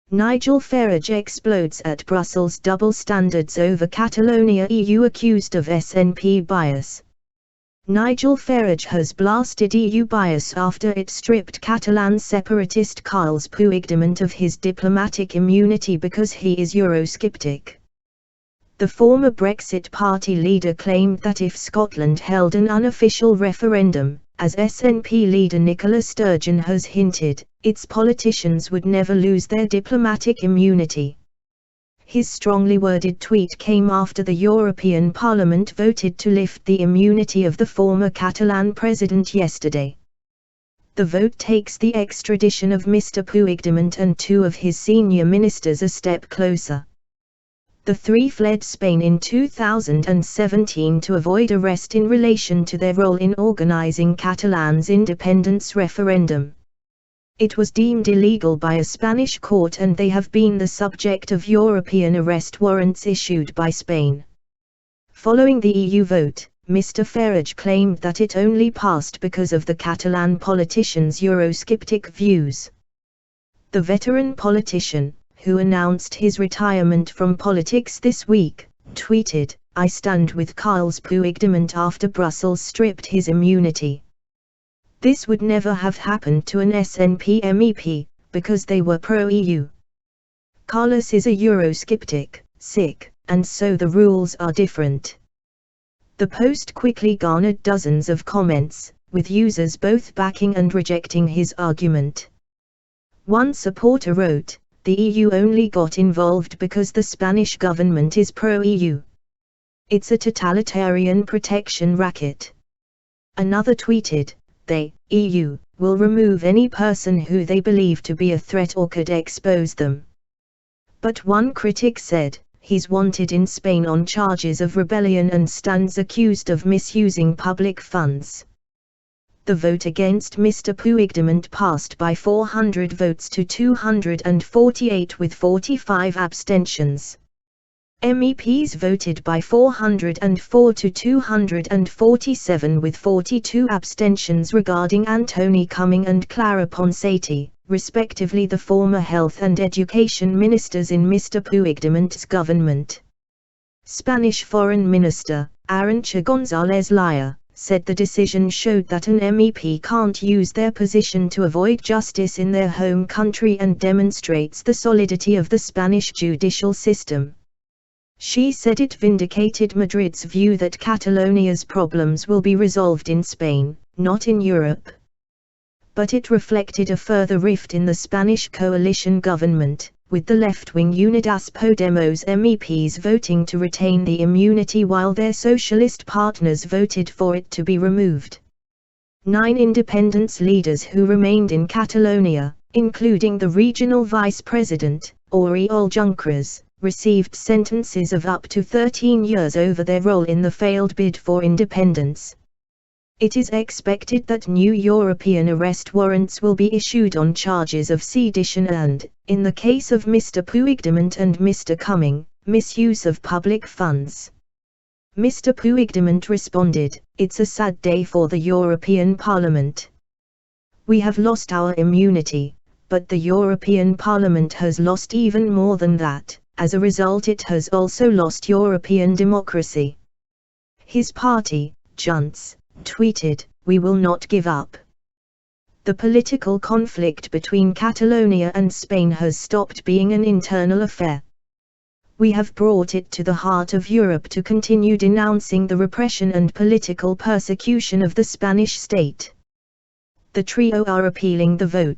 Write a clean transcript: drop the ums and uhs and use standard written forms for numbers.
Nigel Farage explodes at Brussels' double standards over Catalonia. EU accused of SNP bias. Nigel Farage has blasted EU bias after it stripped Catalan separatist Carles Puigdemont of his diplomatic immunity because he is Eurosceptic. The former Brexit Party leader claimed that if Scotland held an unofficial referendum, as SNP leader Nicola Sturgeon has hinted, its politicians would never lose their diplomatic immunity. His strongly worded tweet came after the European Parliament voted to lift the immunity of the former Catalan president yesterday. The vote takes the extradition of Mr. Puigdemont and two of his senior ministers a step closer. The three fled Spain in 2017 to avoid arrest in relation to their role in organizing Catalan's independence referendum. It was deemed illegal by a Spanish court and they have been the subject of European arrest warrants issued by Spain. Following the EU vote, Mr. Farage claimed that it only passed because of the Catalan politicians' Eurosceptic views. The veteran politician, who announced his retirement from politics this week, tweeted, "I stand with Carles Puigdemont after Brussels stripped his immunity. This would never have happened to an SNP MEP, because they were pro-EU. Carles is a Eurosceptic, and so the rules are different." The post quickly garnered dozens of comments, with users both backing and rejecting his argument. One supporter wrote, "The EU only got involved because the Spanish government is pro-EU. It's a totalitarian protection racket." Another tweeted, "They, EU, will remove any person who they believe to be a threat or could expose them." But one critic said, "He's wanted in Spain on charges of rebellion and stands accused of misusing public funds." The vote against Mr. Puigdemont passed by 400 votes to 248 with 45 abstentions. MEPs voted by 404 to 247 with 42 abstentions regarding Antoni Comín and Clara Ponsatí, respectively, the former health and education ministers in Mr. Puigdemont's government. Spanish Foreign Minister, Arantxa González Laya, said the decision showed that an MEP can't use their position to avoid justice in their home country and demonstrates the solidity of the Spanish judicial system. She said it vindicated Madrid's view that Catalonia's problems will be resolved in Spain, not in Europe. But it reflected a further rift in the Spanish coalition government, with the left-wing Unidas Podemos MEPs voting to retain the immunity while their socialist partners voted for it to be removed. 9 independence leaders who remained in Catalonia, including the regional vice president, Oriol Junqueras, received sentences of up to 13 years over their role in the failed bid for independence. It is expected that new European arrest warrants will be issued on charges of sedition and, in the case of Mr. Puigdemont and Mr. Comín, misuse of public funds. Mr. Puigdemont responded, "It's a sad day for the European Parliament. We have lost our immunity, but the European Parliament has lost even more than that. As a result, it has also lost European democracy." His party, Junts, tweeted, "We will not give up." The political conflict between Catalonia and Spain has stopped being an internal affair. We have brought it to the heart of Europe to continue denouncing the repression and political persecution of the Spanish state. The trio are appealing the vote.